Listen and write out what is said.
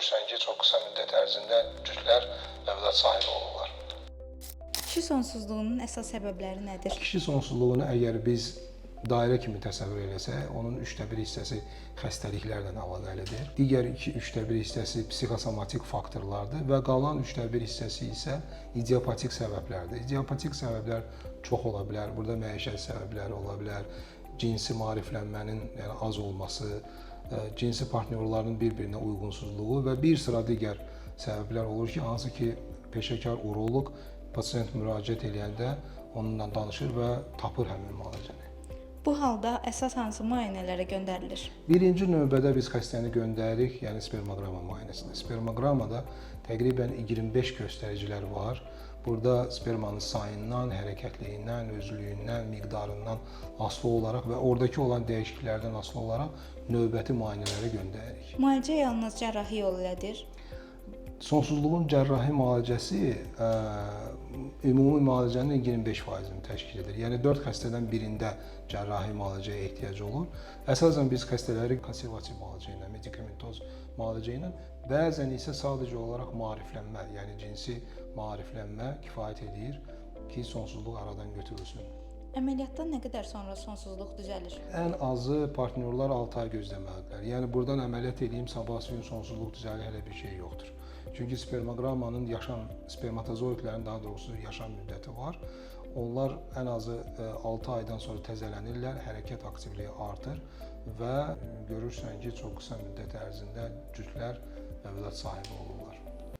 görürsən ki, çox qısa müddət ərzində cütlər övlad sahibi olurlar. Kişi sonsuzluğunun əsas səbəbləri nədir? Kişi sonsuzluğunu əgər biz dairə kimi təsəvvür eləsək, onun 1/3 hissəsi xəstəliklərlə əlaqəlidir. Digər 2/3 hissəsi psixosomatik faktorlardır və qalan 3/1 hissəsi isə idiopatik səbəblərdir. İdiopatik səbəblər çox ola bilər. Burada məişət səbəbləri ola bilər, cinsi maariflənmənin az olması, cinsi partnyorların bir-birinə uyğunsuzluğu və bir sıra digər səbəblər olur ki, hansı ki, peşəkar uroloq pasiyent müraciət edəndə onunla danışır və tapır həmin müalicəni. Bu halda əsas hansı müayinələrə göndərilir? Birinci növbədə biz xəstəni göndəririk, yəni spermoqrama müayinəsinə. Spermoqramada təqribən 25 göstəricilər var. Burada spermanın sayından, hərəkətliyindən, özlüyündən, miqdarından asılı olaraq və oradakı olan dəyişikliklərdən asılı olaraq növbəti müayinələrə göndəririk. Müalicə yalnız cərrahi yolu ilədir. Sonsuzluğun cərrahi müalicəsi ümumi müalicənin 25%-ni təşkil edir. Yəni 4 xəstədən birində cərrahi müalicəyə ehtiyac olur. Əsasən biz xəstələri konservativ müalicə ilə, medikamentoz müalicə ilə, bəzən isə sadəcə olaraq maariflənmə, yəni cinsi maariflənmə kifayət edir ki, sonsuzluq aradan götürülsün. Əməliyyatdan nə qədər sonra sonsuzluq düzəlir? Ən azı partnyorlar 6 ay gözləməlidirlər. Yəni buradan əməliyyat edeyim, sabahsı gün sonsuzluq düzəlir, hələ bir şey yoxdur. Çünki spermoqramanın spermatozoidlərin daha doğrusu yaşam müddəti var. Onlar ən azı 6 aydan sonra təzələnirlər, hərəkət aktivliyi artır və görürsən ki, çox qısa müddət ərzində cütlər övlad sahibi olurlar.